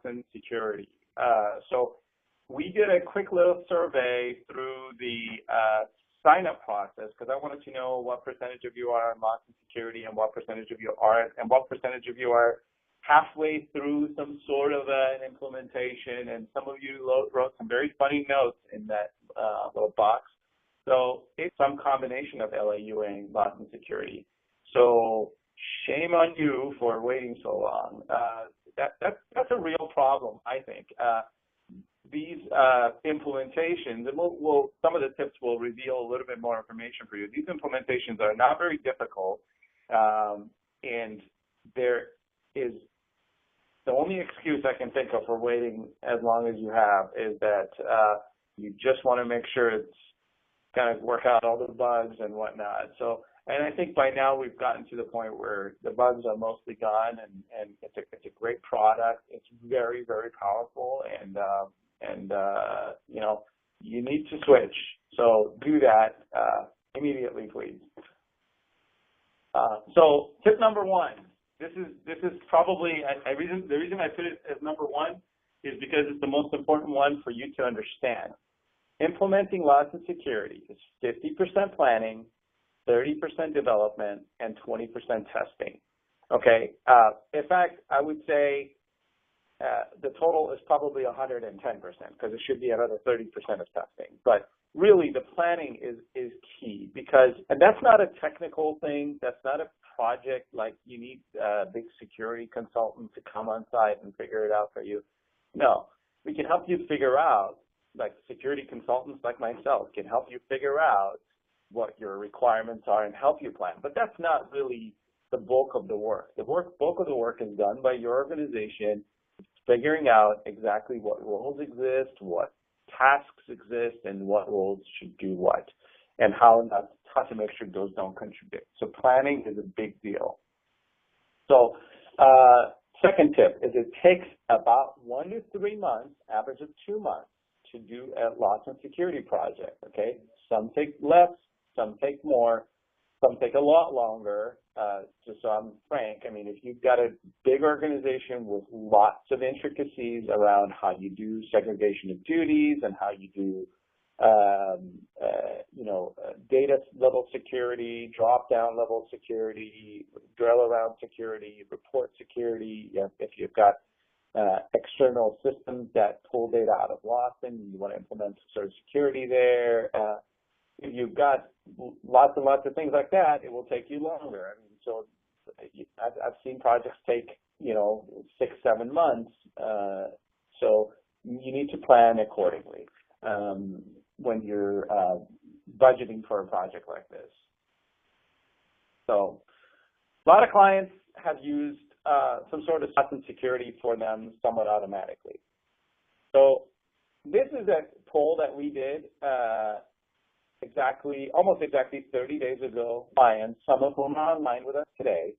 Lawson Security. So we did a quick little survey through the sign-up process because I wanted to know what percentage of you are in Lawson Security and what percentage of you are, and what percentage of you are halfway through some sort of an implementation, and some of you wrote some very funny notes in that little box. So it's some combination of LAUA and Lawson Security. So shame on you for waiting so long. That's a real problem, I think. These implementations, and some of the tips will reveal a little bit more information for you. These implementations are not very difficult, and there is the only excuse I can think of for waiting as long as you have is that you just want to make sure it's kind of work out all the bugs and whatnot. So, and I think by now we've gotten to the point where the bugs are mostly gone, and it's a great product. It's very, very powerful, and you know, you need to switch. So do that immediately, please. So tip number one. This is probably the reason I put it as number one is because it's the most important one for you to understand. Implementing Lawson Security is 50% planning, 30% development, and 20% testing. Okay. In fact, I would say the total is probably 110% because it should be another 30% of testing. But really, the planning is key because, and that's not a technical thing. That's not a project like you need a big security consultant to come on site and figure it out for you. No, we can help you figure out, like security consultants like myself can help you figure out what your requirements are and help you plan. But that's not really the bulk of the work. The bulk of the work is done by your organization, figuring out exactly what roles exist, what tasks exist, and what roles should do what, and how to make sure those don't contradict. So planning is a big deal. So second tip is it takes about 1 to 3 months, average of 2 months, to do a Lawson Security project, okay? Some take less, some take more, some take a lot longer. Just so I'm frank, I mean, if you've got a big organization with lots of intricacies around how you do segregation of duties and how you do, you know, data level security, drop down level security, drill around security, report security, if you've got external systems that pull data out of Lawson, you want to implement some sort of security there. If you've got lots and lots of things like that, it will take you longer. I mean, so I've seen projects take, you know, 6, 7 months. So you need to plan accordingly when you're budgeting for a project like this. So a lot of clients have used some sort of Lawson Security for them somewhat automatically. So this is a poll that we did almost exactly 30 days ago. Clients, some of whom are online with us today,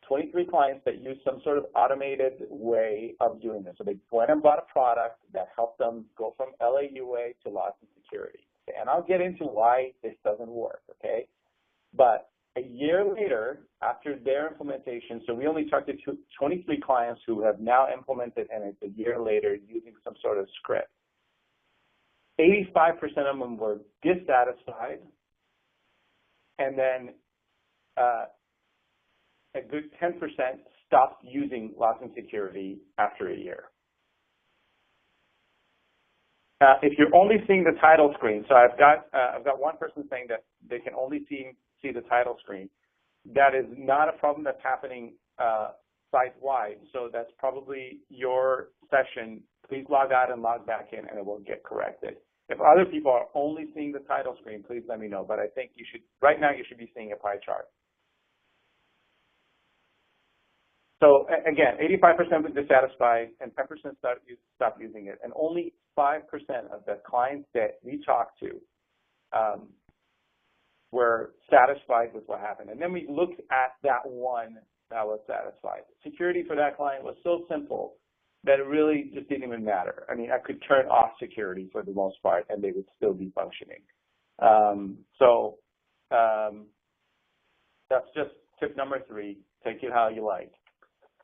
23 clients that use some sort of automated way of doing this. So they went and bought a product that helped them go from LAUA to Lawson Security. And I'll get into why this doesn't work, okay? But a year later, after their implementation, so we only talked to 23 clients who have now implemented, and it's a year later using some sort of script. 85% of them were dissatisfied, and then a good 10% stopped using Lawson Security after a year. If you're only seeing the title screen, so I've got one person saying that they can only see the title screen. That is not a problem that's happening site-wide. So that's probably your session. Please log out and log back in, and it will get corrected. If other people are only seeing the title screen, please let me know. But I think you should, right now, you should be seeing a pie chart. So again, 85% were dissatisfied, and 10% stopped using it, and only 5% of the clients that we talked to were satisfied with what happened. And then we looked at that one that was satisfied. Security for that client was so simple that it really just didn't even matter. I mean, I could turn off security for the most part, and they would still be functioning. That's just tip number 3. Take it how you like.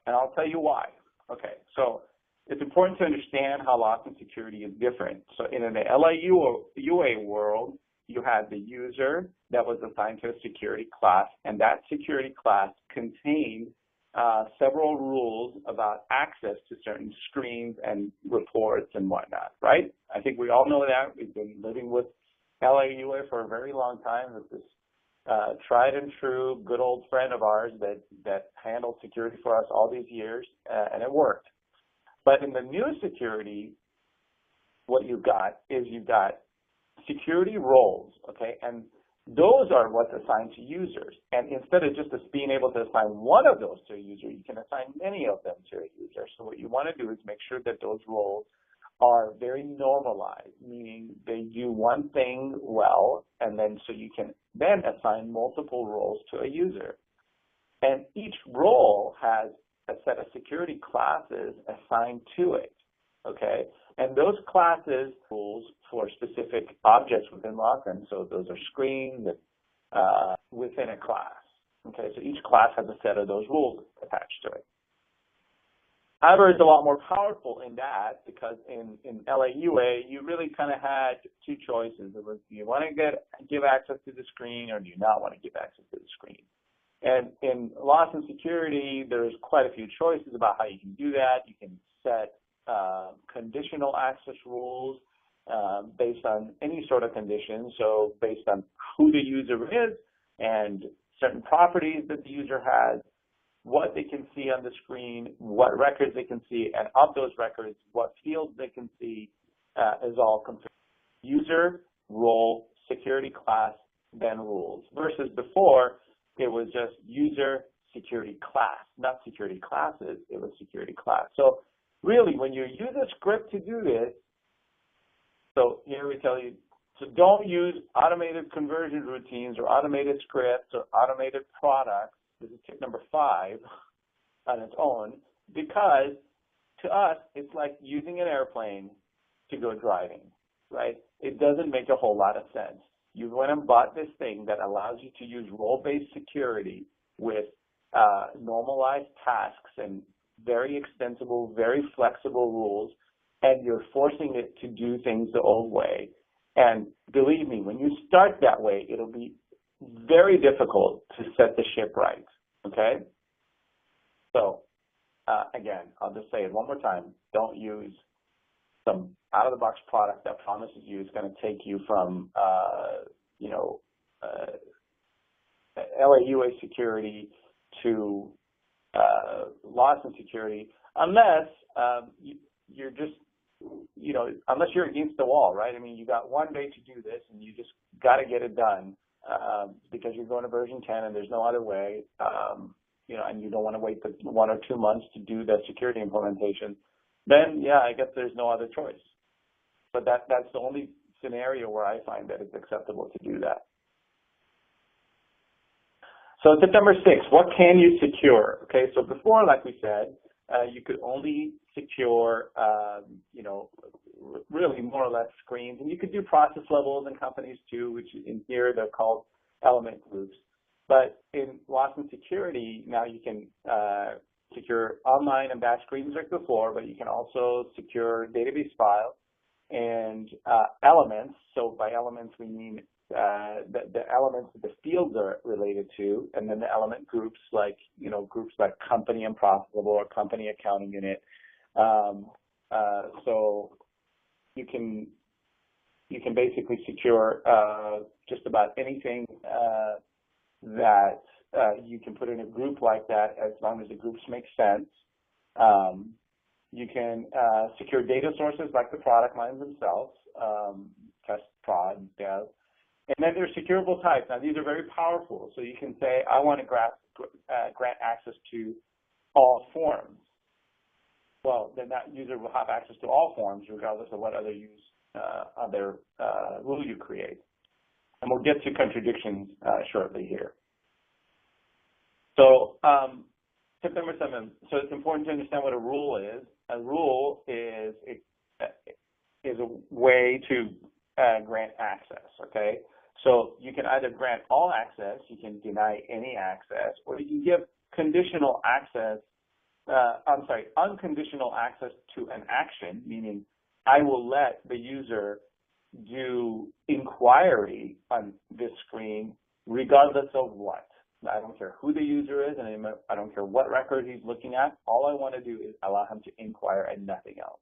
And I'll tell you why. Okay, so it's important to understand how Lawson Security is different. So in the LAUA world, you had the user that was assigned to a security class, and that security class contained several rules about access to certain screens and reports and whatnot, right? I think we all know that. We've been living with LAUA for a very long time with this tried and true good old friend of ours that handled security for us all these years, and it worked. But in the new security, what you've got is you've got security roles, okay? And those are what's assigned to users. And instead of just being able to assign one of those to a user, you can assign many of them to a user. So what you want to do is make sure that those roles are very normalized, meaning they do one thing well, and then so you can then assign multiple roles to a user. And each role has a set of security classes assigned to it, okay? And those classes rules for specific objects within Lawson. So those are screens within a class, okay? So each class has a set of those rules attached to it. However, it's a lot more powerful in that because in LAUA, you really kind of had two choices. It was, do you want to give access to the screen or do you not want to give access to the screen? And in Lawson Security, there's quite a few choices about how you can do that. You can set conditional access rules based on any sort of condition. So based on who the user is and certain properties that the user has, what they can see on the screen, what records they can see, and of those records, what fields they can see is all configured. User, role, security class, then rules. Versus before, it was just user, security class, not security classes, it was security class. So really, when you use a script to do this, so here we tell you, so don't use automated conversion routines or automated scripts or automated products. This is tip number 5 on its own, because to us, it's like using an airplane to go driving, right? It doesn't make a whole lot of sense. You went and bought this thing that allows you to use role-based security with normalized tasks and very extensible, very flexible rules, and you're forcing it to do things the old way. And believe me, when you start that way, it'll be very difficult to set the ship right, okay? So, again, I'll just say it one more time. Don't use some out-of-the-box product that promises you it's going to take you from, LAUA security to Lawson Security, unless you're just, unless you're against the wall, right? I mean, you got one day to do this, and you just got to get it done. Because you're going to version 10 and there's no other way, and you don't want to wait the 1 or 2 months to do the security implementation, then yeah, I guess there's no other choice. But that's the only scenario where I find that it's acceptable to do that. So tip number 6, what can you secure? Okay, so before, like we said, you could only secure, really more or less screens, and you could do process levels in companies too, which in here they're called element groups. But in Lawson Security, now you can secure online and batch screens like before, but you can also secure database files and elements. So by elements, we mean the elements that the fields are related to, and then the element groups like, groups like company and profitable or company accounting unit. So you can basically secure just about anything that you can put in a group like that, as long as the groups make sense. You can secure data sources like the product lines themselves, test, prod, dev. And then there's securable types. Now, these are very powerful. So you can say, I want to grant access to all forms. Well, then that user will have access to all forms regardless of what other rule you create. And we'll get to contradictions shortly here. So tip number 7. So it's important to understand what a rule is. A rule is a way to grant access, okay? So you can either grant all access, you can deny any access, or you can give conditional access unconditional access to an action, meaning I will let the user do inquiry on this screen regardless of what. I don't care who the user is, and I don't care what record he's looking at. All I want to do is allow him to inquire and nothing else.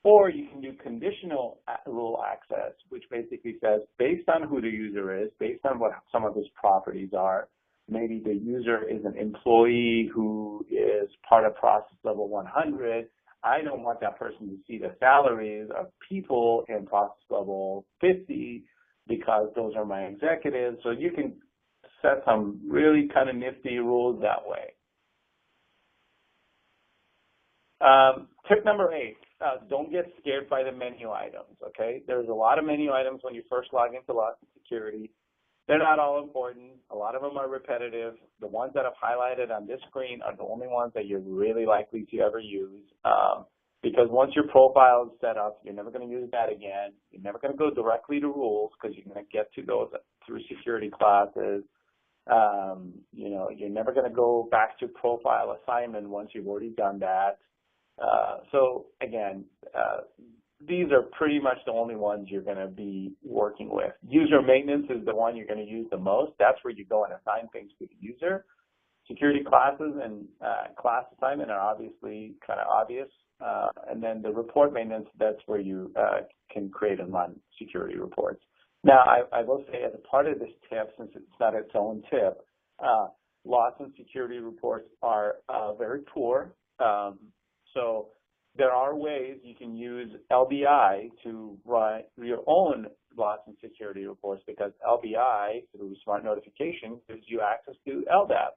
Or you can do conditional rule access, which basically says, based on who the user is, based on what some of his properties are, maybe the user is an employee who is part of process level 100. I don't want that person to see the salaries of people in process level 50 because those are my executives. So you can set some really kind of nifty rules that way. Tip number 8, don't get scared by the menu items, okay? There's a lot of menu items when you first log into Lawson Security. They're not all important. A lot of them are repetitive. The ones that I've highlighted on this screen are the only ones that you're really likely to ever use, because once your profile is set up, you're never going to use that again. You're never going to go directly to rules because you're going to get to those through security classes. You know, you're never going to go back to profile assignment once you've already done that. So again, these are pretty much the only ones you're going to be working with. User maintenance is the one you're going to use the most. That's where you go and assign things to the user. Security classes and class assignment are obviously kind of obvious. And then the report maintenance, that's where you can create and run security reports. Now, I will say as a part of this tip, since it's not its own tip, Lawson security reports are very poor. So there are ways you can use LBI to run your own Lawson security reports, because LBI, through smart notification, gives you access to LDAP.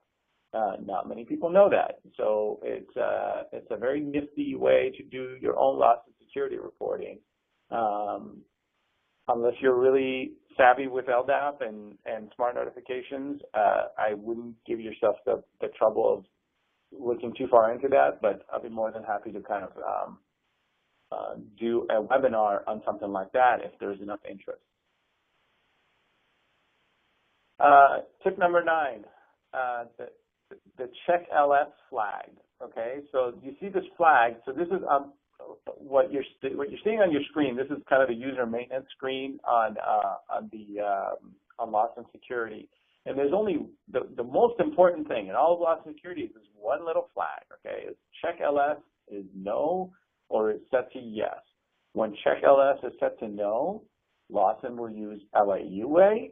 Not many people know that. So it's a very nifty way to do your own Lawson security reporting. Unless you're really savvy with LDAP and smart notifications, I wouldn't give yourself the trouble of looking too far into that, but I'll be more than happy to kind of do a webinar on something like that if there's enough interest. Tip number 9, the check LS flag. Okay, so you see this flag. So this is what you're seeing on your screen. This is kind of the user maintenance screen on Lawson Security. And there's only the most important thing in all of Lawson Security is this one little flag. Okay, it's check LS is no, or it's set to yes. When check LS is set to no, Lawson will use LAUA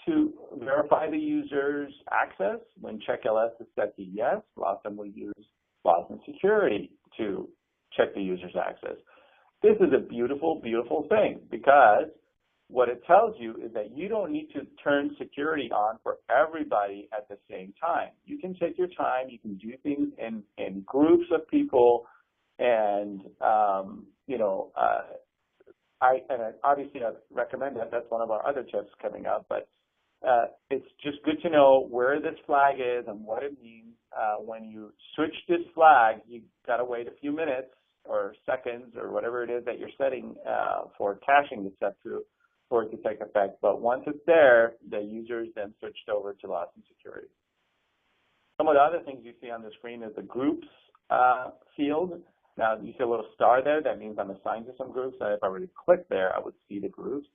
to verify the user's access. When check LS is set to yes, Lawson will use Lawson Security to check the user's access. This is a beautiful, beautiful thing, because what it tells you is that you don't need to turn security on for everybody at the same time. You can take your time. You can do things in groups of people, and obviously I recommend that. That's one of our other tips coming up. But it's just good to know where this flag is and what it means. When you switch this flag, you got to wait a few minutes or seconds or whatever it is that you're setting for caching to set to for it to take effect. But once it's there, the user is then switched over to Lawson Security. Some of the other things you see on the screen is the groups field. Now, you see a little star there. That means I'm assigned to some groups. And if I were to click there, I would see the groups.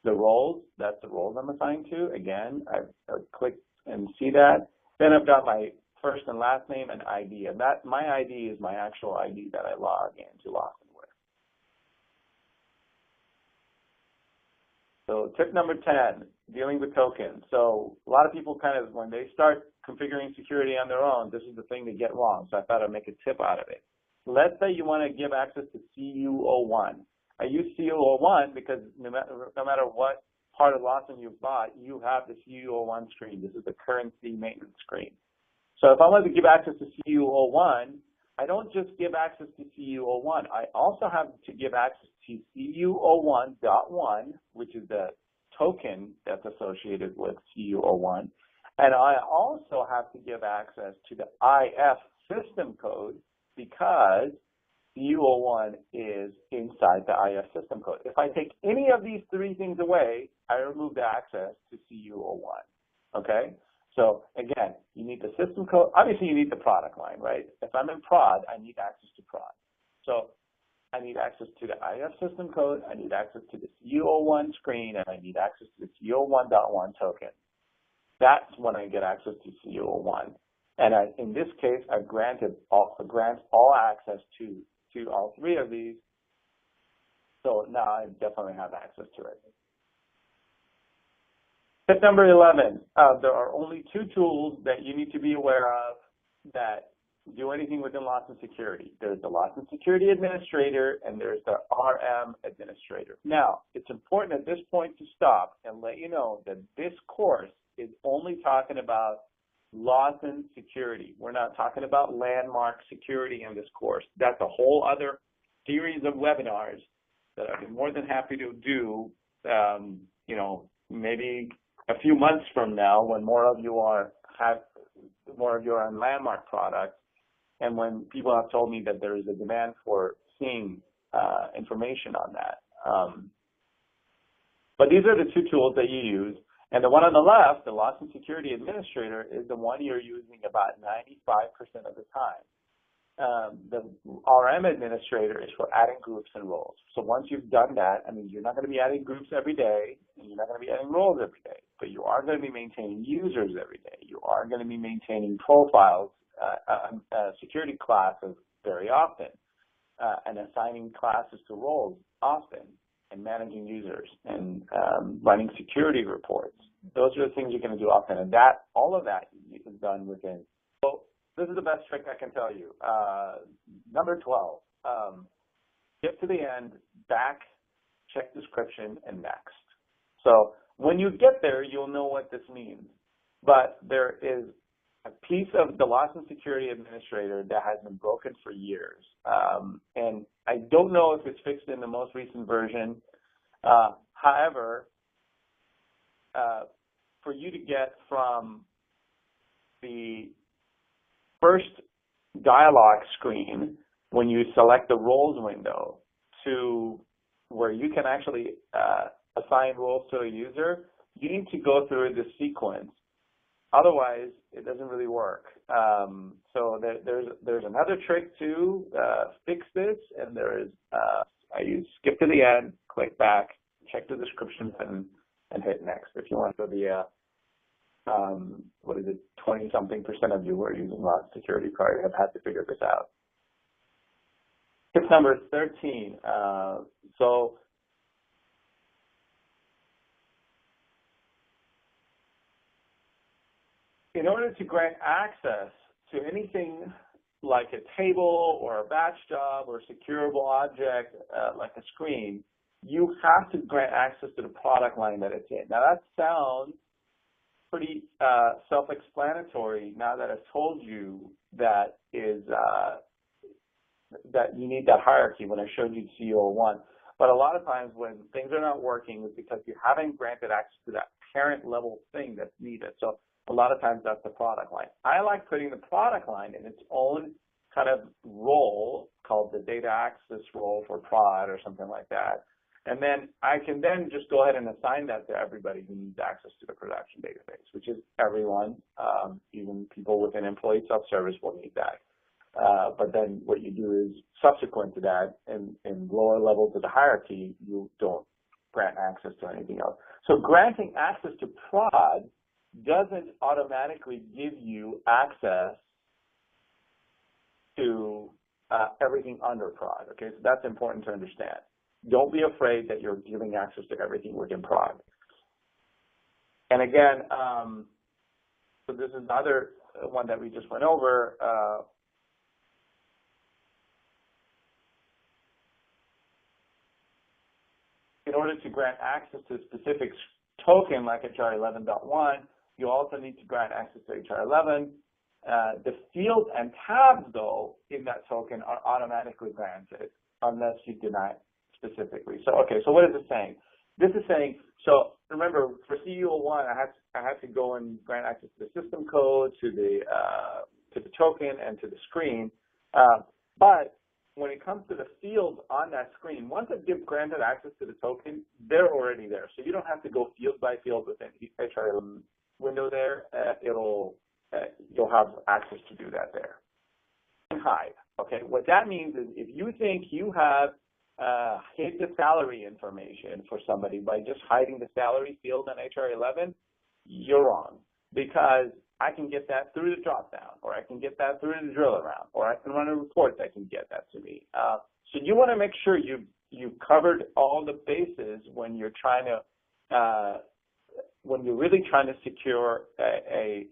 The roles, that's the roles I'm assigned to. Again, I would click and see that. Then I've got my first and last name and ID. And that my ID is my actual ID that I log into Lawson with. So tip number 10, dealing with tokens. So a lot of people kind of, when they start configuring security on their own, this is the thing they get wrong. So I thought I'd make a tip out of it. Let's say you want to give access to CU01. I use CU01 because no matter what part of Lawson you've bought, you have the CU01 screen. This is the currency maintenance screen. So if I want to give access to CU01, I don't just give access to CU01. I also have to give access to CU01.1, which is the token that's associated with CU01. And I also have to give access to the IF system code, because CU01 is inside the IF system code. If I take any of these three things away, I remove the access to CU01. Okay? So again, you need the system code. Obviously, you need the product line, right? If I'm in prod, I need access to prod. So I need access to the IF system code. I need access to the CO1 screen, and I need access to the CO1.1 token. That's when I get access to CO1. And in this case, I grant all access to all three of these. So now I definitely have access to it. Tip number 11, there are only two tools that you need to be aware of that do anything within Lawson Security. There's the Lawson Security Administrator and there's the RM Administrator. Now, it's important at this point to stop and let you know that this course is only talking about Lawson Security. We're not talking about landmark security in this course. That's a whole other series of webinars that I'd be more than happy to do, you know, maybe a few months from now when more of you are on landmark products, and when people have told me that there is a demand for seeing information on that. But these are the two tools that you use. And the one on the left, the Lawson Security Administrator, is the one you're using about 95% of the time. The RM Administrator is for adding groups and roles. So once you've done that, I mean, you're not going to be adding groups every day, and you're not going to be adding roles every day, but you are going to be maintaining users every day. You are going to be maintaining profiles, security classes very often, and assigning classes to roles often, and managing users and running security reports. Those are the things you're going to do often, and all of that is done within. So this is the best trick I can tell you. Number 12, get to the end, back, check description, and next. So when you get there, you'll know what this means. But there is a piece of the Lawson Security Administrator that has been broken for years. And I don't know if it's fixed in the most recent version. However, for you to get from the first dialog screen when you select the roles window to where you can actually assign roles to a user, you need to go through this sequence. Otherwise, it doesn't really work. So there's another trick to fix this, and there is I use skip to the end, click back, check the description button, and hit next. If you want to the what is it, 20-something% of you who are using Lawson Security probably have had to figure this out. Tip number 13. So in order to grant access to anything like a table or a batch job or a securable object like a screen, you have to grant access to the product line that it's in. Now that sounds pretty self-explanatory now that I've told you that that you need that hierarchy when I showed you CO1. But a lot of times when things are not working, it's because you haven't granted access to that parent level thing that's needed. So a lot of times that's the product line. I like putting the product line in its own kind of role called the data access role for prod or something like that. And then I can then just go ahead and assign that to everybody who needs access to the production database, which is everyone, even people within employee self-service will need that. But then what you do is subsequent to that, in lower levels of the hierarchy, you don't grant access to anything else. So granting access to prod doesn't automatically give you access to everything under prod, okay? So that's important to understand. Don't be afraid that you're giving access to everything within prod. And again, so this is another one that we just went over. In order to grant access to a specific token like HR11.1, you also need to grant access to HR11. The fields and tabs, though, in that token are automatically granted unless you deny it specifically. So, okay, so what is it saying? This is saying, so remember, for CEO1, I had to go and grant access to the system code, to the token, and to the screen. But when it comes to the fields on that screen, once I've granted access to the token, they're already there. So you don't have to go field by field within HR11 window there, you'll have access to do that there. And hide. Okay, what that means is if you think you have hid the salary information for somebody by just hiding the salary field in HR 11, you're wrong, because I can get that through the drop-down, or I can get that through the drill around, or I can run a report that can get that to me. So you want to make sure you've covered all the bases when you're trying to, when you're really trying to secure a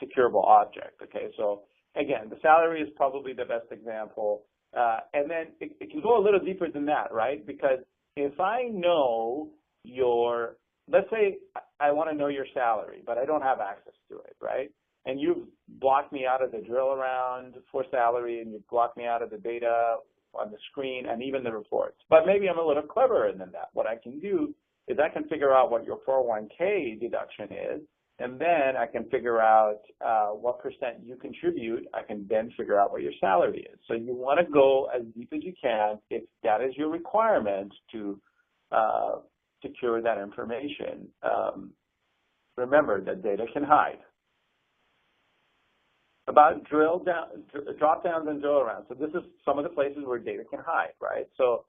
securable object. Okay, so again, the salary is probably the best example, and then it can go a little deeper than that, right? Because if I know your, let's say I want to know your salary, but I don't have access to it, right? And you've blocked me out of the drill around for salary, and you've blocked me out of the data on the screen and even the reports. But maybe I'm a little cleverer than that. What I can do is I can figure out what your 401k deduction is, and then I can figure out what percent you contribute. I can then figure out what your salary is. So you want to go as deep as you can if that is your requirement to secure that information. Remember that data can hide. About drop downs and drill arounds. So this is some of the places where data can hide, right? So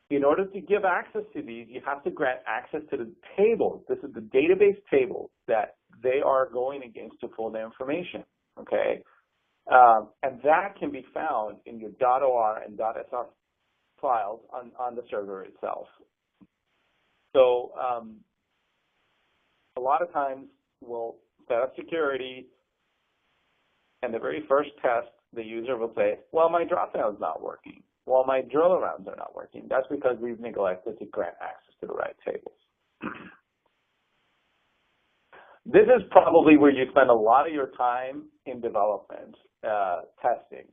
in order to give access to these, you have to grant access to the tables. This is the database tables that they are going against to pull the information, okay? And that can be found in your .or and .sr files on the server itself. So a lot of times we'll set up security, and the very first test, the user will say, well, my dropdown is not working. Well, my drill arounds are not working. That's because we've neglected to grant access to the right tables. This is probably where you spend a lot of your time in development, testing.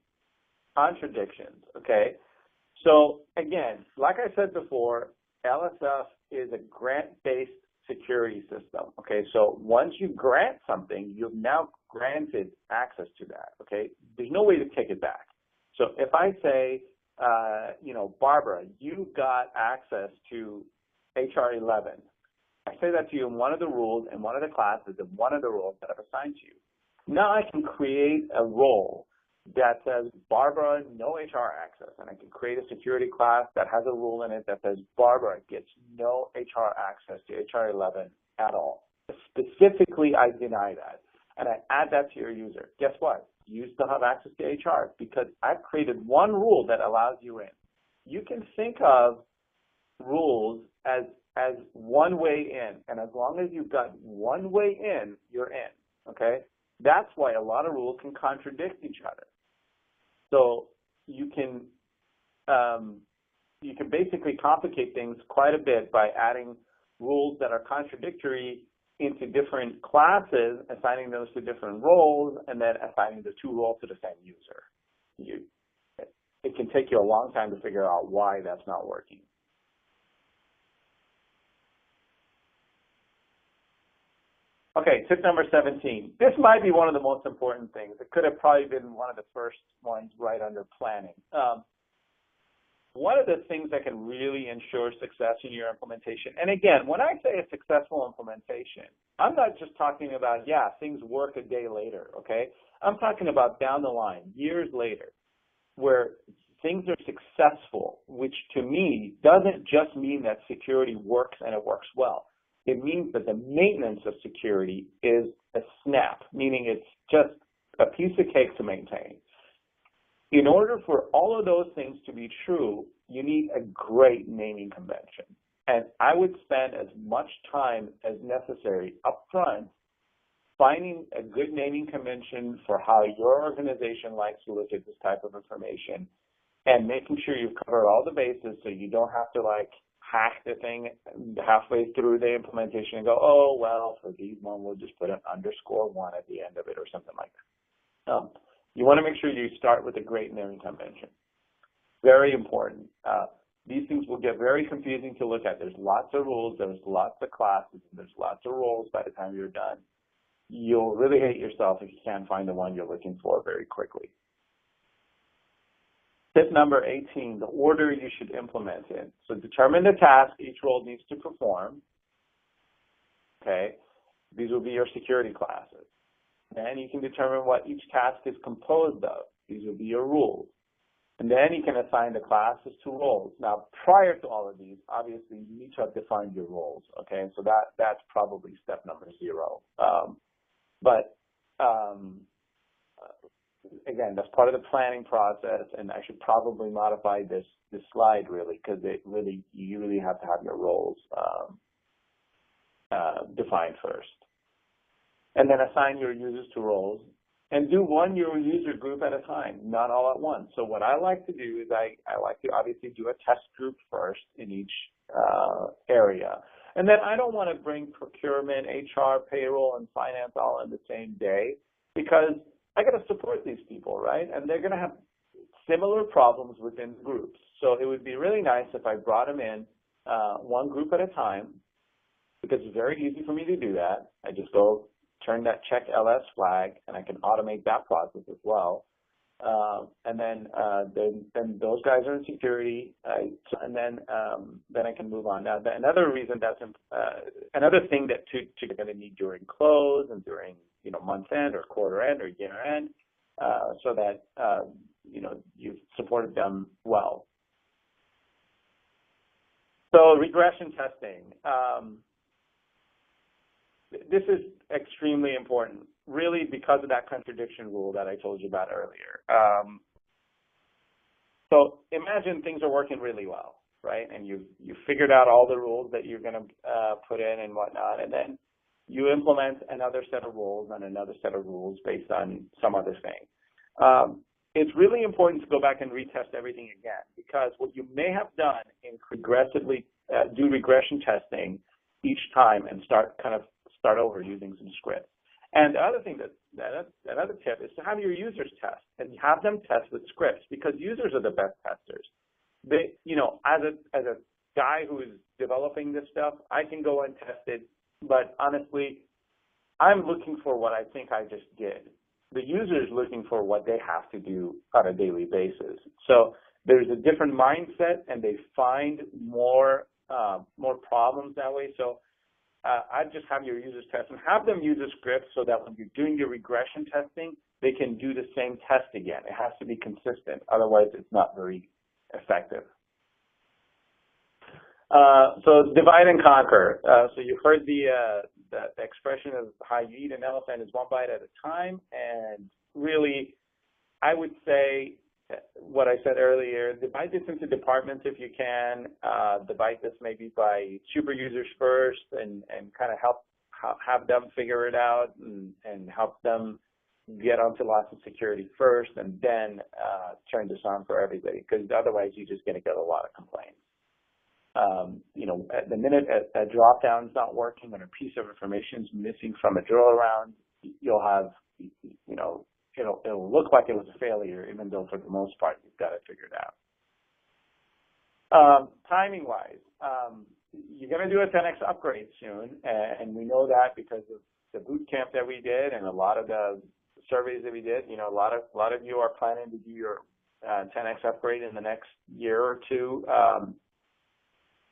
Contradictions, okay? So again, like I said before, LSF is a grant-based security system, okay? So once you grant something, you've now granted access to that, okay? There's no way to take it back. So if I say, you know, Barbara, you got access to HR 11. I say that to you in one of the rules, in one of the classes, in one of the roles that I've assigned to you. Now I can create a role that says, Barbara, no HR access. And I can create a security class that has a rule in it that says, Barbara gets no HR access to HR 11 at all. Specifically, I deny that. And I add that to your user. Guess what? You still have access to HR because I've created one rule that allows you in. You can think of rules as one way in, and as long as you've got one way in, you're in, okay? That's why a lot of rules can contradict each other. So you can basically complicate things quite a bit by adding rules that are contradictory into different classes, assigning those to different roles, and then assigning the two roles to the same user. It can take you a long time to figure out why that's not working. Okay, tip number 17. This might be one of the most important things. It could have probably been one of the first ones right under planning. One of the things that can really ensure success in your implementation, and again, when I say a successful implementation, I'm not just talking about, yeah, things work a day later, okay? I'm talking about down the line, years later, where things are successful, which to me doesn't just mean that security works and it works well. It means that the maintenance of security is a snap, meaning it's just a piece of cake to maintain. In order for all of those things to be true, you need a great naming convention. And I would spend as much time as necessary up front finding a good naming convention for how your organization likes to look at this type of information and making sure you've covered all the bases so you don't have to like hack the thing halfway through the implementation and go, oh, well, for these one, we'll just put an _1 at the end of it or something like that. You want to make sure you start with a great naming convention. Very important. These things will get very confusing to look at. There's lots of rules, there's lots of classes, there's lots of roles by the time you're done. You'll really hate yourself if you can't find the one you're looking for very quickly. Tip number 18, the order you should implement in. So determine the task each role needs to perform, okay? These will be your security classes. Then you can determine what each task is composed of. These will be your rules. And then you can assign the classes to roles. Now, prior to all of these, obviously, you need to have defined your roles, okay? So that's probably step number 0. Again, that's part of the planning process, and I should probably modify this slide, really, because you really have to have your roles defined first. And then assign your users to roles. And do one your user group at a time, not all at once. So what I like to do is I like to obviously do a test group first in each area. And then I don't want to bring procurement, HR, payroll, and finance all in the same day, because I got to support these people, right? And they're going to have similar problems within groups. So it would be really nice if I brought them in one group at a time, because it's very easy for me to do that. I just go turn that check LS flag, and I can automate that process as well. And then those guys are in security, and then I can move on. Now, another reason that's another thing that you're going to need during close and during month end or quarter end or year end, so that you've supported them well. So regression testing. This is extremely important, really, because of that contradiction rule that I told you about earlier. So imagine things are working really well, right? And you figured out all the rules that you're going to put in and whatnot, and then you implement another set of rules and another set of rules based on some other thing. It's really important to go back and retest everything again, because what you may have done in progressively do regression testing each time and start over using some scripts. And the other thing another tip is to have your users test, and have them test with scripts, because users are the best testers. They, as a guy who is developing this stuff, I can go and test it, but honestly, I'm looking for what I think I just did. The user is looking for what they have to do on a daily basis. So there's a different mindset, and they find more problems that way. So I just have your users test and have them use a script, so that when you're doing your regression testing, they can do the same test again. It has to be consistent. Otherwise, it's not very effective. So divide and conquer. So you heard the expression of how you eat an elephant is one bite at a time. And really, I would say what I said earlier, divide this into departments if you can. Divide this maybe by super users first, and kind of have them figure it out, and help them get onto Lawson Security first, and then turn this on for everybody, because otherwise you're just going to get a lot of complaints. At the minute a drop down is not working, when a piece of information is missing from a drill around, you'll have, it'll look like it was a failure, even though for the most part you've got it figured out. Timing wise, you're going to do a 10x upgrade soon, and we know that because of the boot camp that we did and a lot of the surveys that we did. A lot of you are planning to do your 10x upgrade in the next year or two.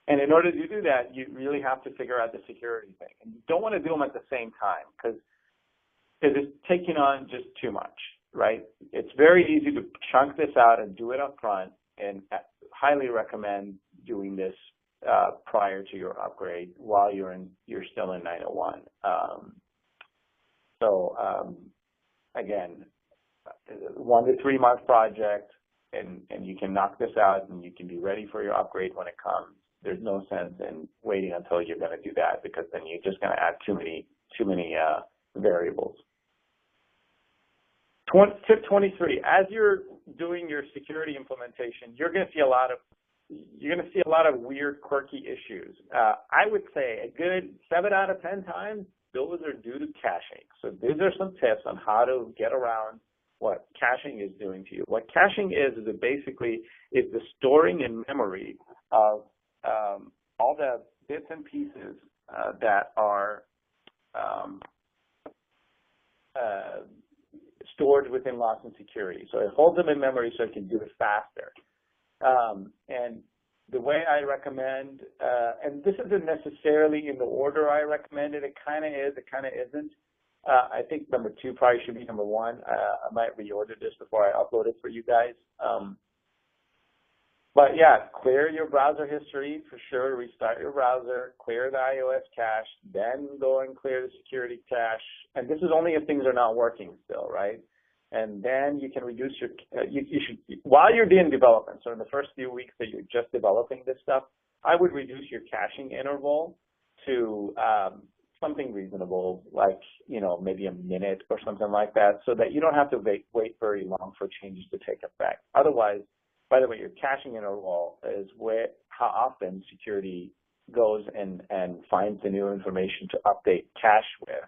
And in order to do that, you really have to figure out the security thing. And you don't want to do them at the same time, because it's taking on just too much, right? It's very easy to chunk this out and do it up front, and highly recommend doing this prior to your upgrade while you're still in 901. Again, 1 to 3 month project, and you can knock this out, and you can be ready for your upgrade when it comes. There's no sense in waiting until you're going to do that, because then you're just going to add too many variables. Tip 23: as you're doing your security implementation, you're going to see a lot of weird, quirky issues. I would say a good 7 out of 10 times, those are due to caching. So these are some tips on how to get around what caching is doing to you. What caching is it basically is the storing in memory of all the bits and pieces that are stored within Lawson Security. So it holds them in memory so it can do it faster. And the way I recommend, and this isn't necessarily in the order I recommend it. It kind of is. It kind of isn't. I think number 2 probably should be number 1. I might reorder this before I upload it for you guys. But yeah, clear your browser history for sure. Restart your browser, clear the iOS cache, then go and clear the security cache. And this is only if things are not working still, right? And then you can reduce your, you should, while you're doing development, so in the first few weeks that you're just developing this stuff, I would reduce your caching interval to something reasonable, like, you know, maybe a minute or something like that, so that you don't have to wait very long for changes to take effect. Otherwise, by the way, your caching interval is where, how often security goes and finds the new information to update cache with.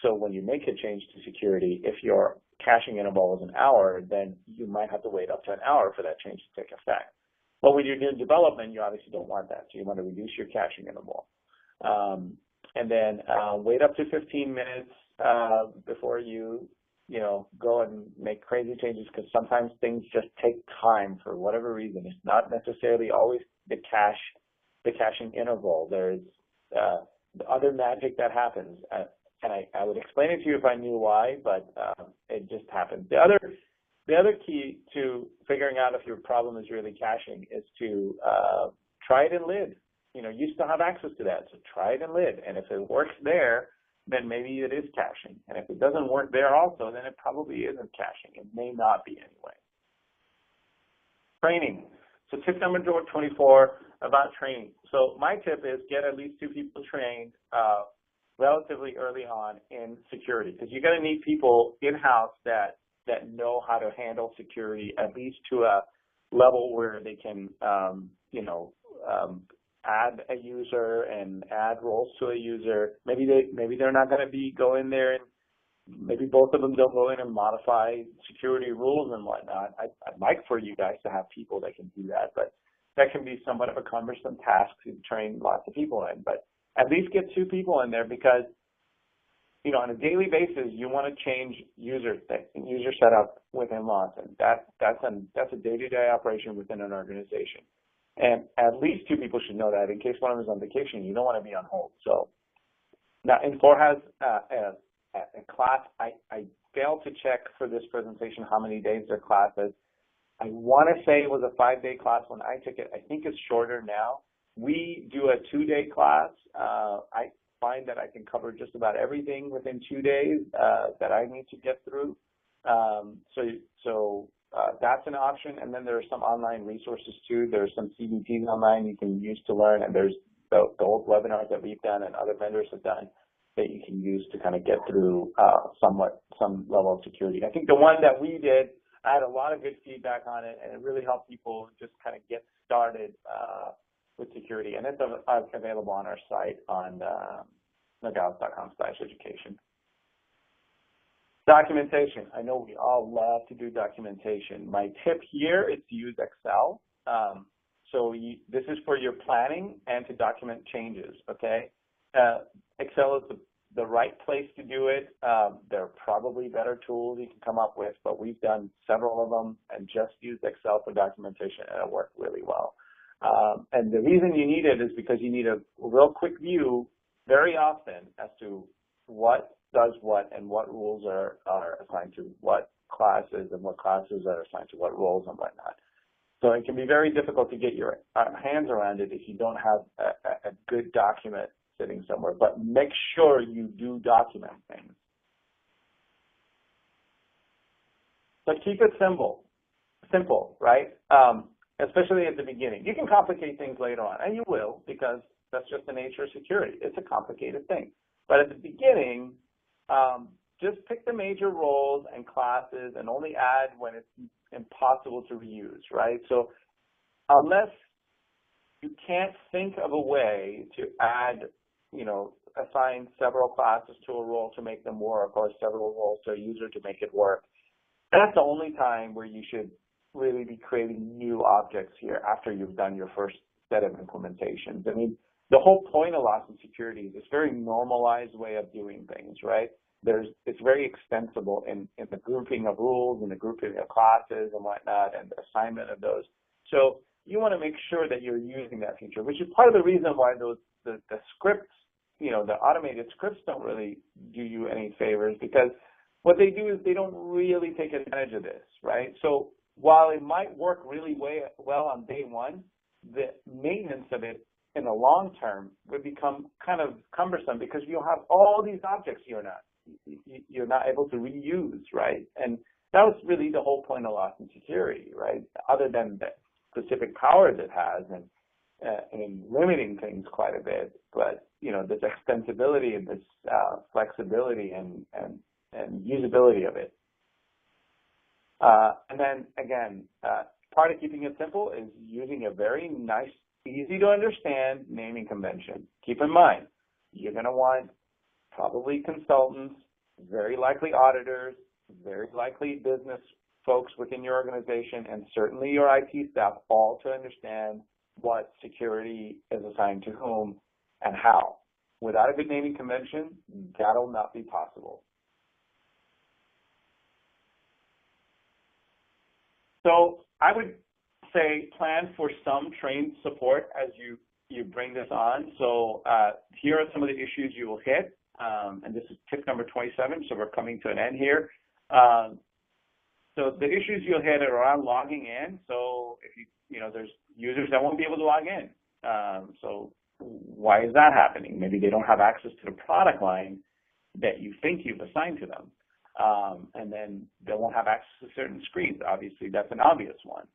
So when you make a change to security, if your caching interval is an hour, then you might have to wait up to an hour for that change to take effect. But when you're doing development, you obviously don't want that. So you want to reduce your caching interval. And then wait up to 15 minutes before you go and make crazy changes, because sometimes things just take time for whatever reason. It's not necessarily always the caching interval. There's the other magic that happens. And I would explain it to you if I knew why, but it just happens. The other key to figuring out if your problem is really caching is to try it in lid. You know, you still have access to that, so try it in lid. And if it works there, then maybe it is caching. And if it doesn't work there also, then it probably isn't caching. It may not be anyway. Training. So tip number 24 about training. So my tip is get at least 2 people trained relatively early on in security, because you're going to need people in-house that know how to handle security, at least to a level where they can, add a user and add roles to a user. Maybe they're not going to go in there, and maybe both of them don't go in and modify security rules and whatnot. I'd like for you guys to have people that can do that, but that can be somewhat of a cumbersome task to train lots of people in. But at least get 2 people in there, because on a daily basis you want to change user setup within Lawson. That's a day-to-day operation within an organization. And at least 2 people should know that. In case one of them is on vacation, you don't want to be on hold. So now Infor has a class. I failed to check for this presentation how many days their class is. I want to say it was a 5-day class when I took it. I think it's shorter now. We do a 2-day class. I find that I can cover just about everything within 2 days that I need to get through. So that's an option. And then there are some online resources too. There's some CBTs online you can use to learn, and there's the old webinars that we've done and other vendors have done that you can use to kind of get through some level of security. I think the one that we did, I had a lot of good feedback on it, and it really helped people just kind of get started with security. And it's available on our site on nogalis.com/education. Documentation. I know we all love to do documentation. My tip here is to use Excel. This is for your planning and to document changes, okay? Excel is the right place to do it. There are probably better tools you can come up with, but we've done several of them and just used Excel for documentation, and it worked really well. And the reason you need it is because you need a real quick view very often as to what does what and what rules are assigned to what classes and what classes are assigned to what roles and whatnot. So it can be very difficult to get your hands around it if you don't have a good document sitting somewhere. But make sure you do document things. But keep it simple, right? Especially at the beginning. You can complicate things later on, and you will, because that's just the nature of security. It's a complicated thing. But at the beginning, just pick the major roles and classes and only add when it's impossible to reuse, right? So unless you can't think of a way to add, assign several classes to a role to make them work, or several roles to a user to make it work, that's the only time where you should really be creating new objects here after you've done your first set of implementations. I mean, the whole point of Lawson Security is this very normalized way of doing things, right? It's very extensible in the grouping of rules and the grouping of classes and whatnot and the assignment of those. So you want to make sure that you're using that feature, which is part of the reason why the scripts, the automated scripts don't really do you any favors, because what they do is they don't really take advantage of this, right? So while it might work really well on day one, the maintenance of it in the long term would become kind of cumbersome, because you'll have all these objects you're not able to reuse, right? And that was really the whole point of Lawson Security, right? Other than the specific powers it has and limiting things quite a bit, but this extensibility and this flexibility and usability of it. And then again, part of keeping it simple is using a very nice, easy to understand naming convention. Keep in mind, you're going to want probably consultants, very likely auditors, very likely business folks within your organization, and certainly your IT staff, all to understand what security is assigned to whom and how. Without a good naming convention, that'll not be possible. So I would say plan for some trained support as you bring this on. So here are some of the issues you will hit, and this is tip number 27, so we're coming to an end here. So the issues you'll hit are around logging in. So if there's users that won't be able to log in. So why is that happening? Maybe they don't have access to the product line that you think you've assigned to them. And then they won't have access to certain screens. Obviously, that's an obvious one.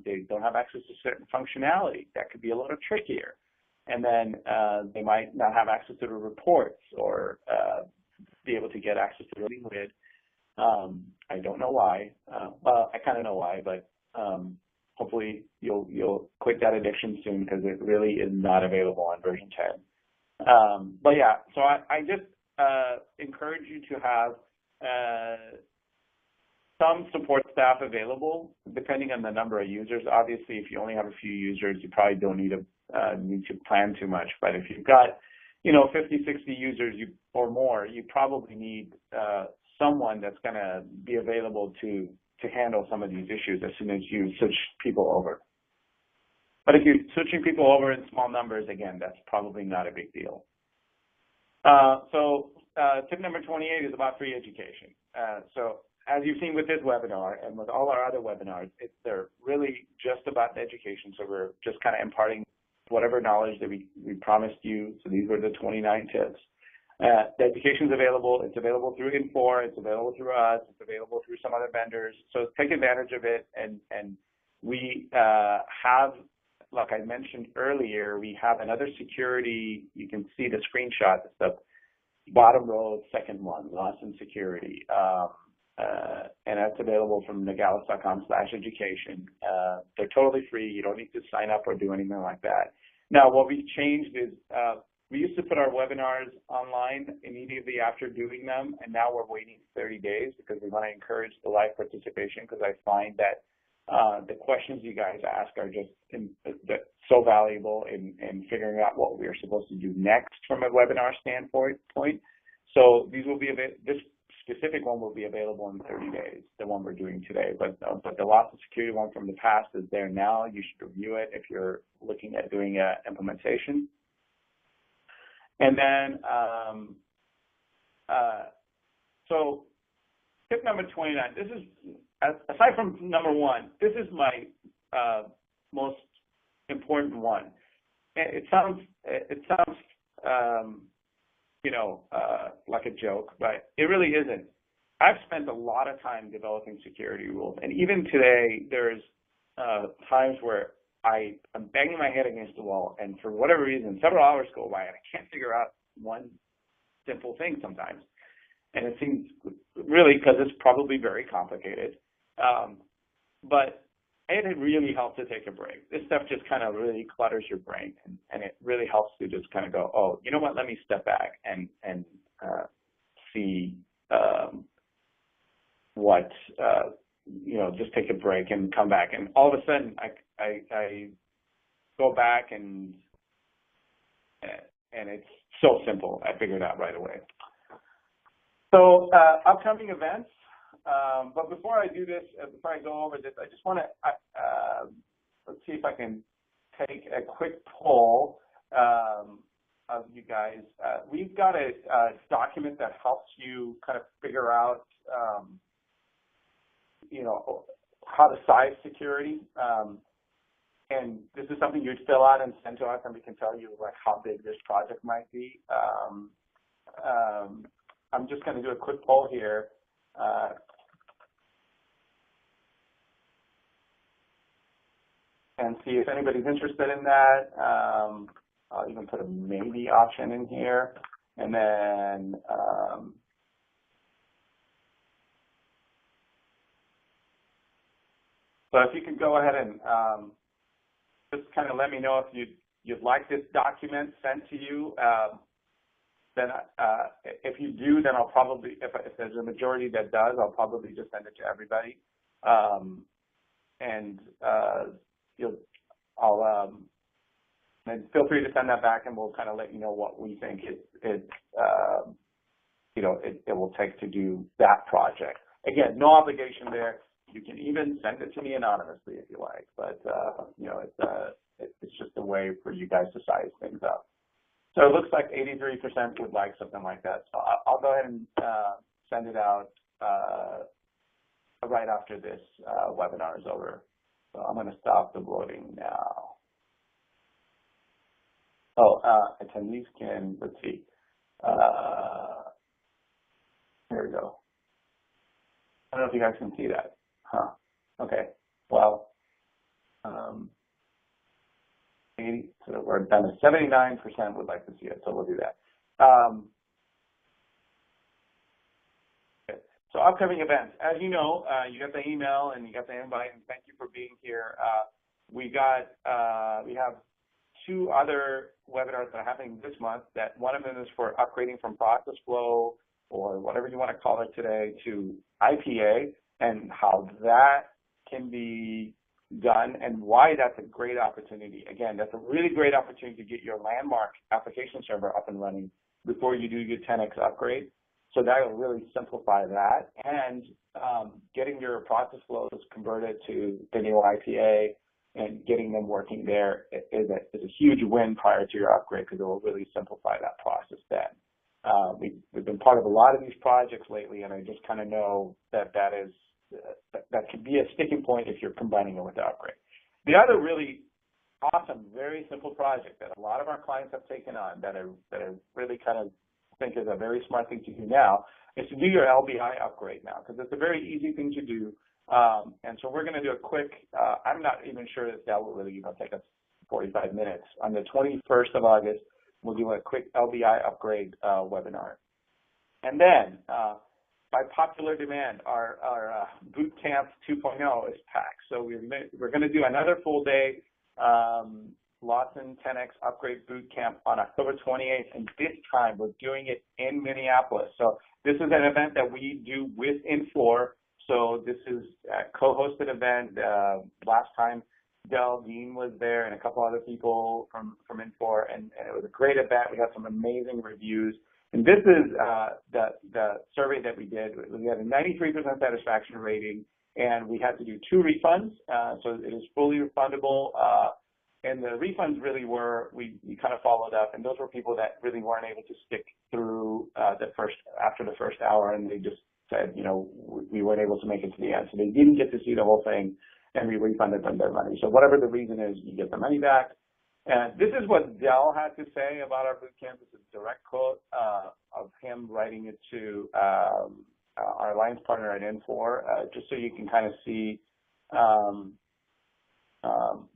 They don't have access to certain functionality. That could be a little trickier. And then they might not have access to the reports or be able to get access to the lid. I don't know why. Well, I kind of know why, but hopefully you'll quit that addiction soon, because it really is not available on version 10. But yeah, so I just encourage you to have some support staff available depending on the number of users. Obviously, if you only have a few users, you probably don't need to plan too much. But if you've got 50, 60 users or more, you probably need someone that's going to be available to handle some of these issues as soon as you switch people over. But if you're switching people over in small numbers, again, that's probably not a big deal. So tip number 28 is about free education. So as you've seen with this webinar and with all our other webinars, they're really just about the education. So we're just kind of imparting whatever knowledge that we promised you. So these were the 29 tips. The education's available. It's available through Infor. It's available through us. It's available through some other vendors. So take advantage of it. And we have, like I mentioned earlier, we have another security. You can see the screenshot. It's the bottom row, second one, Lawson Security. And that's available from nogalis.com/education. They're totally free. You don't need to sign up or do anything like that. Now, what we've changed is we used to put our webinars online immediately after doing them, and now we're waiting 30 days because we want to encourage the live participation, because I find that the questions you guys ask are just so valuable in figuring out what we're supposed to do next from a webinar standpoint. So these will be this specific one will be available in 30 days, the one we're doing today. But the Lawson Security one from the past is there now. You should review it if you're looking at doing an implementation. And then, so tip number 29, this is, aside from number 1, this is my most important one. It sounds like a joke, but it really isn't. I've spent a lot of time developing security rules, and even today, there's times where I'm banging my head against the wall, and for whatever reason, several hours go by, and I can't figure out one simple thing sometimes. And it seems really because it's probably very complicated. But it really helps to take a break. This stuff just kind of really clutters your brain, and it really helps to just kind of go, oh, you know what, let me step back and see what, just take a break and come back. And all of a sudden, I go back and it's so simple. I figured out right away. So upcoming events. But before I do this, before I go over this, I just want to let's see if I can take a quick poll of you guys. We've got a document that helps you kind of figure out, you know, how to size security. And this is something you'd fill out and send to us, and we can tell you like how big this project might be. I'm just going to do a quick poll here. And see if anybody's interested in that. I'll even put a maybe option in here. And then so if you could go ahead and just kind of let me know if you'd like this document sent to you. Then if you do, then I'll probably, if there's a majority that does, I'll probably just send it to everybody. And feel free to send that back, and we'll kind of let you know what we think it will take to do that project. Again, no obligation there. You can even send it to me anonymously if you like, but you know, it's just a way for you guys to size things up. So it looks like 83% would like something like that. So I'll go ahead and send it out right after this webinar is over. So I'm going to stop the voting now. Oh, attendees can, let's see. Here we go. I don't know if you guys can see that. Huh. Okay. Well, 80, so we're down to 79% would like to see it, so we'll do that. Okay. So upcoming events. As you know, you got the email and you got the invite, and thank you for being here. We have 2 other webinars that are happening this month. That one of them is for upgrading from process flow, or whatever you want to call it today, to IPA, and how that can be done and why that's a great opportunity. Again, that's a really great opportunity to get your landmark application server up and running before you do your 10x upgrade. So that will really simplify that, and getting your process flows converted to the new IPA and getting them working there is a huge win prior to your upgrade, because it will really simplify that process then. We've been part of a lot of these projects lately, and I just kind of know that that could be a sticking point if you're combining it with the upgrade. The other really awesome, very simple project that a lot of our clients have taken on that I really kind of think is a very smart thing to do now is to do your LBI upgrade now, because it's a very easy thing to do. And so we're going to do a quick, I'm not even sure that will really take us 45 minutes. On the 21st of August, we'll do a quick LBI upgrade webinar. And then, by popular demand, our Boot Camp 2.0 is packed. So we're going to do another full day Lawson 10X Upgrade Boot Camp on October 28th, and this time we're doing it in Minneapolis. So this is an event that we do with Infor. So this is a co-hosted event. Last time Del Dean was there and a couple other people from Infor, and it was a great event. We got some amazing reviews. And this is the survey that we did. We had a 93% satisfaction rating, and we had to do 2 refunds. So it is fully refundable. And the refunds really were, we kind of followed up, and those were people that really weren't able to stick through after the first hour, and they just said, we weren't able to make it to the end. So they didn't get to see the whole thing, and we refunded them their money. So whatever the reason is, you get the money back. And this is what Dell had to say about our boot camp. This is a direct quote of him writing it to our alliance partner at Infor, just so you can kind of see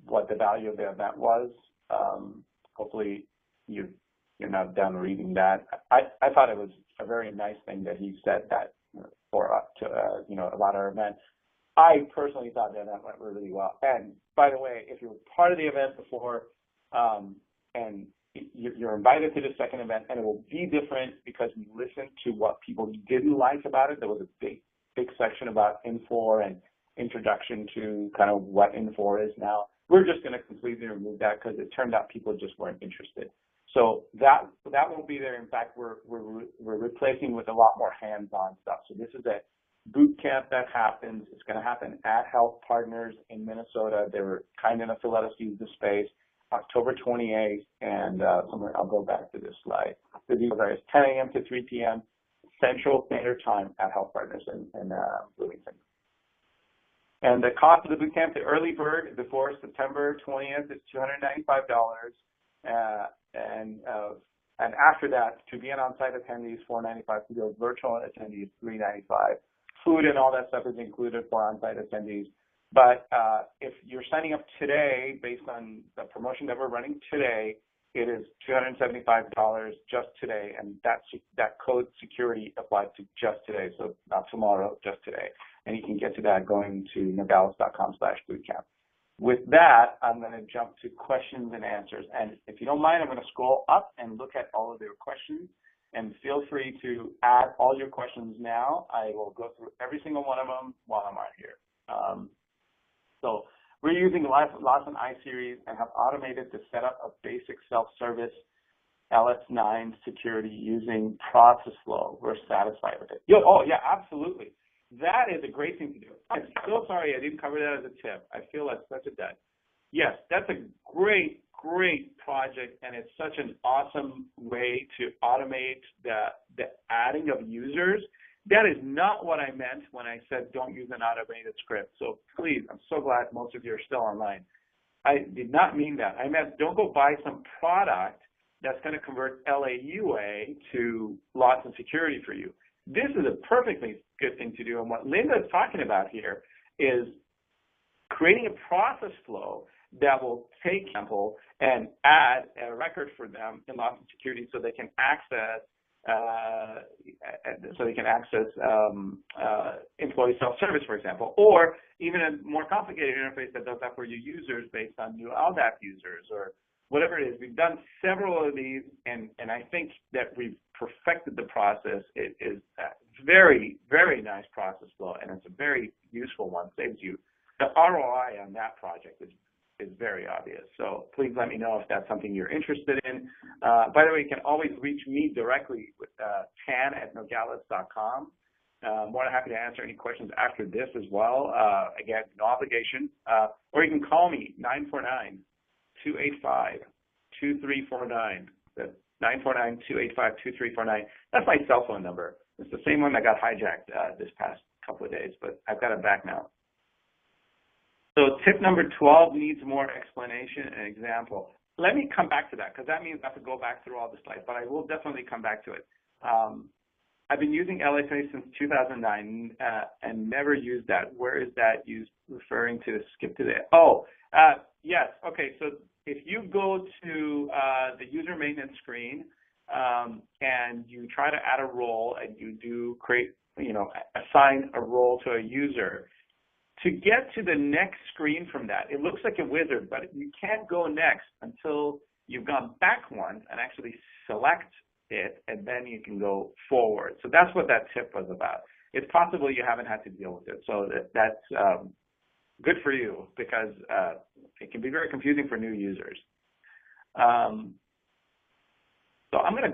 what the value of the event was. Hopefully you're not done reading that. I thought it was a very nice thing that he said that about our event. I personally thought that went really well. And by the way, if you were part of the event before, and you're invited to the second event, and it will be different because we listened to what people didn't like about it. There was a big section about Infor and introduction to kind of what Infor is now. We're just going to completely remove that because it turned out people just weren't interested. So that won't be there. In fact, we're replacing with a lot more hands-on stuff. So this is a boot camp that happens. It's going to happen at Health Partners in Minnesota. They were kind enough to let us use the space, October 28th, and somewhere I'll go back to this slide. The details are 10 a.m. to 3 p.m. Central Standard Time at Health Partners in Bloomington. And the cost of the boot camp, the early bird before September 20th is $295, and after that, to be an on-site attendees, $495. To go virtual attendees, $395. Food and all that stuff is included for on-site attendees. But if you're signing up today, based on the promotion that we're running today, it is $275 just today, and that code security applies to just today, so not tomorrow, just today. And you can get to that going to nogalis.com/bootcamp. With that, I'm going to jump to questions and answers. And if you don't mind, I'm going to scroll up and look at all of your questions. And feel free to add all your questions now. I will go through every single one of them while I'm on here. So we're using Lawson iSeries and have automated the setup of basic self-service LS9 security using process flow. We're satisfied with it. Oh yeah, absolutely. That is a great thing to do. I'm so sorry I didn't cover that as a tip. I feel like such a dud. Yes, that's a great project, and it's such an awesome way to automate the adding of users. That is not what I meant when I said don't use an automated script. So please, I'm so glad most of you are still online. I did not mean that. I meant don't go buy some product that's going to convert LAUA to Lawson Security for you. This is a perfectly good thing to do. And what Linda is talking about here is creating a process flow that will take sample and add a record for them in Lawson Security so they can access employee self-service, for example, or even a more complicated interface that does that for your users based on new LDAP users or whatever it is. We've done several of these, and I think that we've perfected the process. It is a very, very nice process flow, and it's a very useful one. Saves you. The ROI on that project is very obvious. So please let me know if that's something you're interested in. By the way, you can always reach me directly with tan@nogalis.com. More than happy to answer any questions after this as well. Again, no obligation. Or you can call me, 949-285-2349. That's 949-285-2349. That's my cell phone number. It's the same one that got hijacked this past couple of days, but I've got it back now. So tip number 12 needs more explanation and example. Let me come back to that, because that means I have to go back through all the slides, but I will definitely come back to it. I've been using LSA since 2009 and never used that. Where is that used referring to? Skip to the, yes, okay, so if you go to the user maintenance screen and you try to add a role and you do create, assign a role to a user, to get to the next screen from that, it looks like a wizard, but you can't go next until you've gone back once and actually select it, and then you can go forward. So that's what that tip was about. It's possible you haven't had to deal with it, so that's good for you, because it can be very confusing for new users. So I'm going to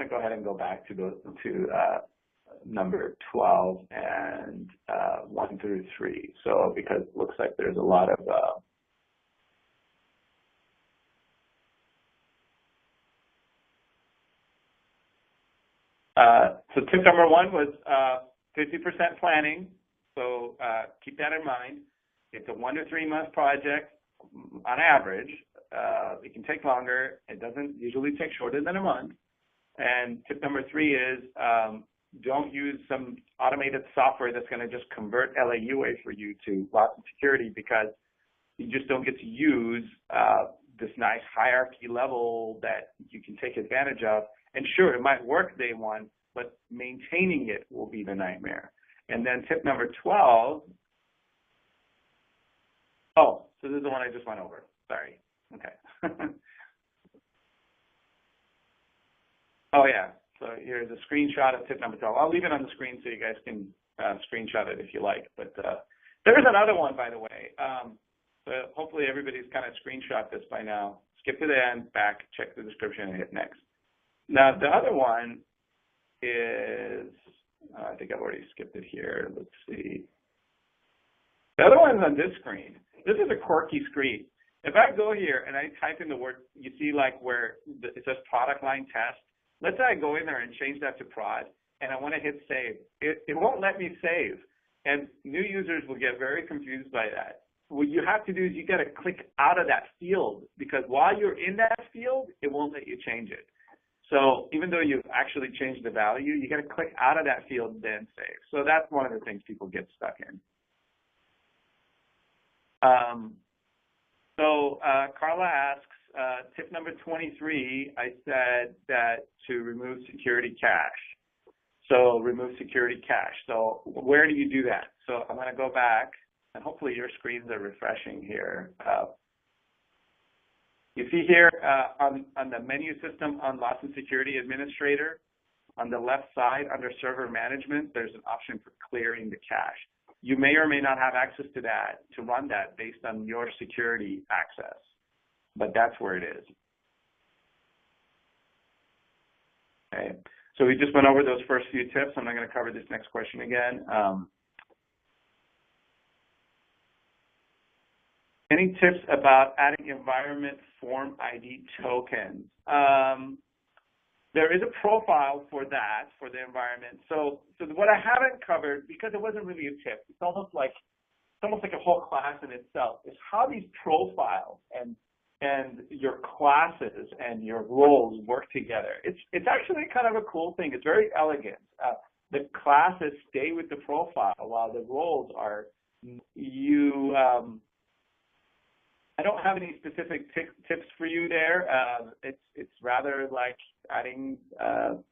go ahead and go back to number 12 and 1 through 3. So because it looks like there's a lot of so tip number 1 was 50% planning. So keep that in mind. It's a 1 to 3 month project on average. It can take longer. It doesn't usually take shorter than a month. And tip number 3 is don't use some automated software that's going to just convert LAUA for you to Lawson Security, because you just don't get to use this nice hierarchy level that you can take advantage of. And sure, it might work day one, but maintaining it will be the nightmare. And then tip number 12, so this is the one I just went over. Sorry. Okay. Oh, yeah. So here's a screenshot of tip number 12. I'll leave it on the screen so you guys can screenshot it if you like. But there's another one, by the way. So hopefully everybody's kind of screenshot this by now. Skip to the end, back, check the description, and hit next. Now, the other one is I think I've already skipped it here. Let's see. The other one's on this screen. This is a quirky screen. If I go here and I type in the word, you see like where it says product line test. Let's say I go in there and change that to prod, and I want to hit save. It won't let me save, and new users will get very confused by that. What you have to do is you got to click out of that field, because while you're in that field, it won't let you change it. So even though you've actually changed the value, you got to click out of that field, then save. So that's one of the things people get stuck in. Carla asks, tip number 23, I said that to remove security cache. So remove security cache. So where do you do that? So I'm going to go back, and hopefully your screens are refreshing here. You see here on the menu system on Lawson Security Administrator, on the left side under Server Management, there's an option for clearing the cache. You may or may not have access to that, to run that based on your security access, but that's where it is. Okay, so we just went over those first few tips. I'm not going to cover this next question again. Any tips about adding environment form ID tokens? There is a profile for that, for the environment. So what I haven't covered, because it wasn't really a tip, it's almost like a whole class in itself, is how these profiles and your classes and your roles work together. It's actually kind of a cool thing. It's very elegant. The classes stay with the profile while the roles are I don't have any specific tips for you there. It's rather like adding the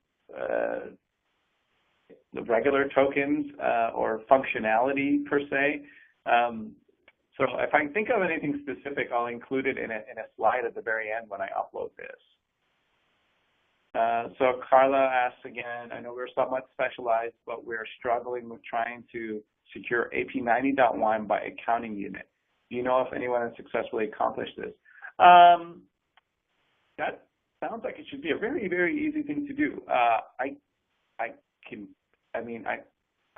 regular tokens or functionality per se. So if I think of anything specific, I'll include it in a slide at the very end when I upload this. So Carla asks again, I know we're somewhat specialized, but we're struggling with trying to secure AP90.1 by accounting unit. Do you know if anyone has successfully accomplished this? That sounds like it should be a very, very easy thing to do. I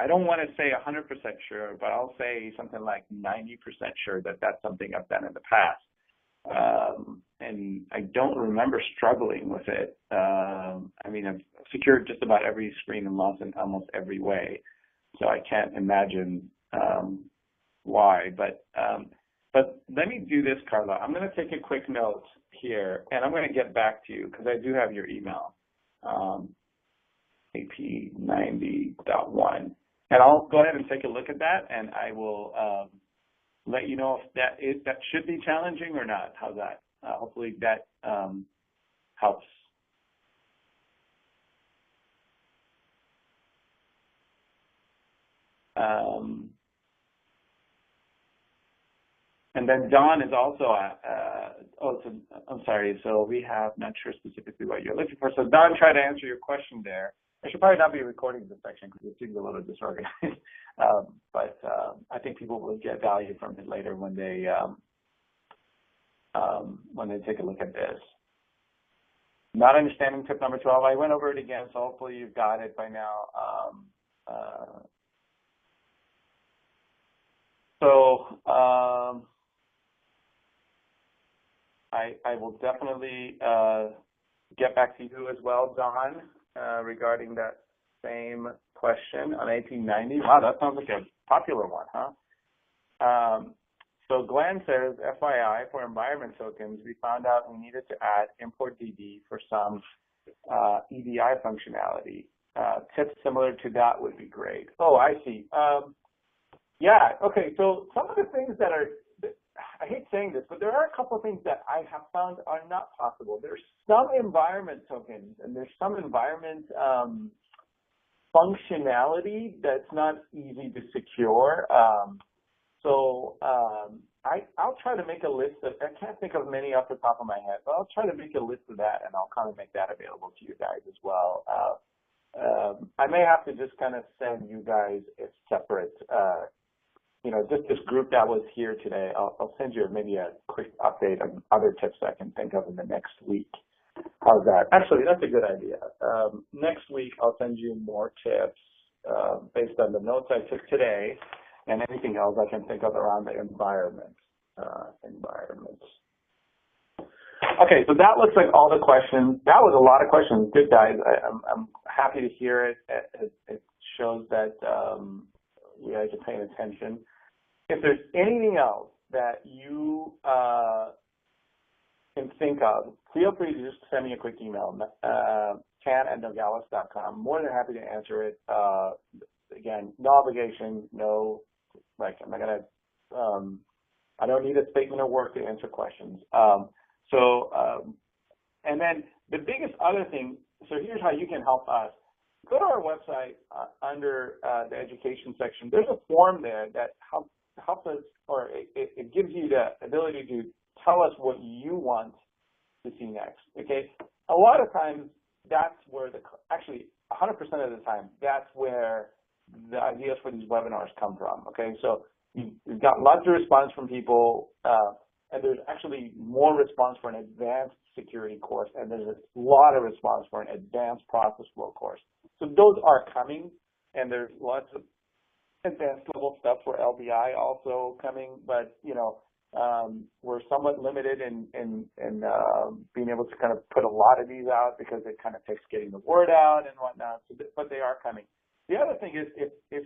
don't want to say 100% sure, but I'll say something like 90% sure that that's something I've done in the past. And I don't remember struggling with it. I've secured just about every screen in Lawson almost every way, so I can't imagine why. But let me do this, Carla. I'm going to take a quick note here, and I'm going to get back to you because I do have your email, AP90.1. And I'll go ahead and take a look at that, and I will let you know if that should be challenging or not. How's that? Hopefully that helps. And then Don is also, I'm sorry, so we have, not sure specifically what you're looking for. So Don tried to answer your question there. I should probably not be recording this section because it seems a little disorganized. But I think people will get value from it later when they take a look at this. Not understanding tip number 12. I went over it again, so hopefully you've got it by now. I will definitely get back to you as well, Don, regarding that same question on 1890. Wow, that sounds like a popular one, huh? So Glenn says, FYI, for environment tokens, we found out we needed to add import DB for some EDI functionality. Tips similar to that would be great. Oh, I see. Yeah, okay, so some of the things that are, I hate saying this, but there are a couple of things that I have found are not possible. There's some environment tokens and there's some environment functionality that's not easy to secure. I'll try to make a list of, I can't think of many off the top of my head, but I'll try to make a list of that and I'll kind of make that available to you guys as well. I may have to just kind of send you guys a separate, just this group that was here today, I'll send you maybe a quick update on other tips I can think of in the next week. How's that? Actually, that's a good idea. Next week, I'll send you more tips based on the notes I took today and anything else I can think of around the environment. Okay, so that looks like all the questions. That was a lot of questions. Good, guys. I'm happy to hear it. It shows that you guys are paying attention. If there's anything else that you can think of, feel free to just send me a quick email, tan@nogalis.com. More than happy to answer it. Again, no obligation, no, like, I'm not going to, I don't need a statement of work to answer questions. And then the biggest other thing, so here's how you can help us. Go to our website under the education section. There's a form there that helps us, or it gives you the ability to tell us what you want to see next, okay? A lot of times, that's where actually 100% of the time, that's where the ideas for these webinars come from, okay? So we've got lots of response from people, and there's actually more response for an advanced security course, and there's a lot of response for an advanced process flow course. So those are coming, and there's lots of advanced level stuff for LBI also coming, but, you know, we're somewhat limited in being able to kind of put a lot of these out because it kind of takes getting the word out and whatnot, so but they are coming. The other thing is if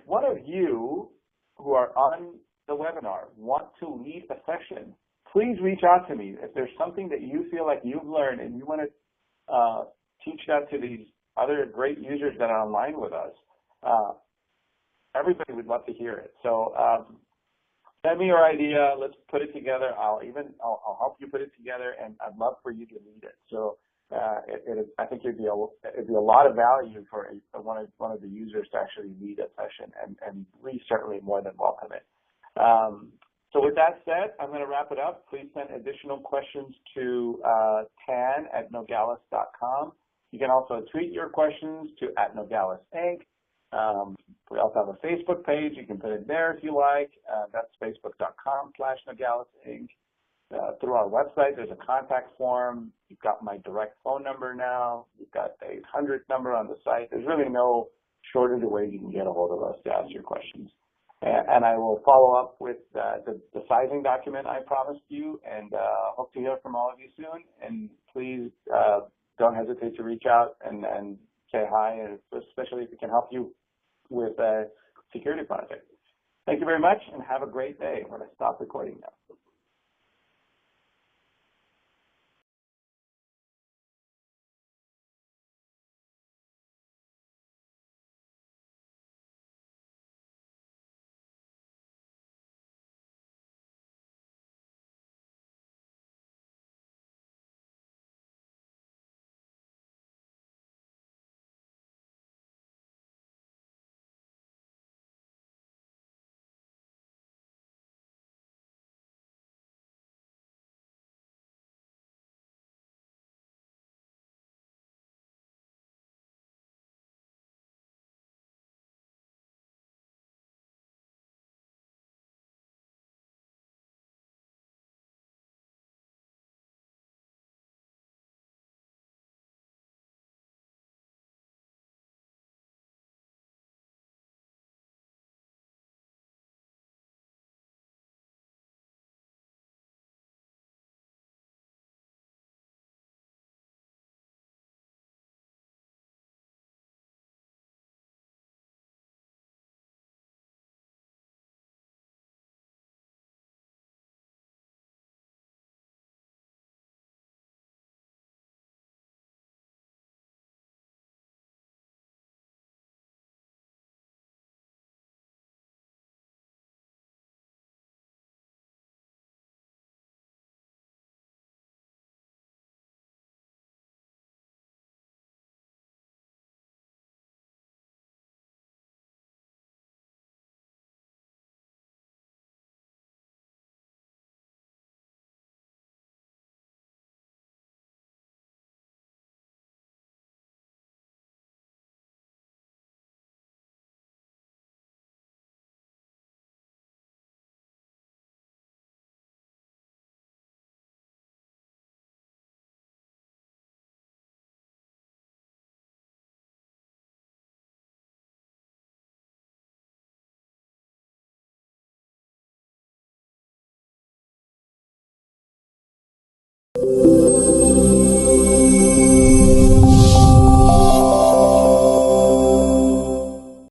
one of you who are on the webinar want to lead a session, please reach out to me. If there's something that you feel like you've learned and you want to teach that to these other great users that are online with us, everybody would love to hear it. So send me your idea. Let's put it together. I'll help you put it together, and I'd love for you to lead it. So I think it'd be a lot of value for one of the users to actually lead a session, and we certainly more than welcome it. So with that said, I'm going to wrap it up. Please send additional questions to tan@nogalis.com. You can also tweet your questions to @NogalisInc. We also have a Facebook page. You can put it there if you like. That's facebook.com/NogalisInc. Through our website, there's a contact form. You've got my direct phone number now. You've got the 800 number on the site. There's really no shortage of ways you can get a hold of us to ask your questions. And I will follow up with the sizing document I promised you, and hope to hear from all of you soon. And please don't hesitate to reach out and say hi, and especially if we can help you with a security project. Thank you very much, and have a great day. I'm going to stop recording now.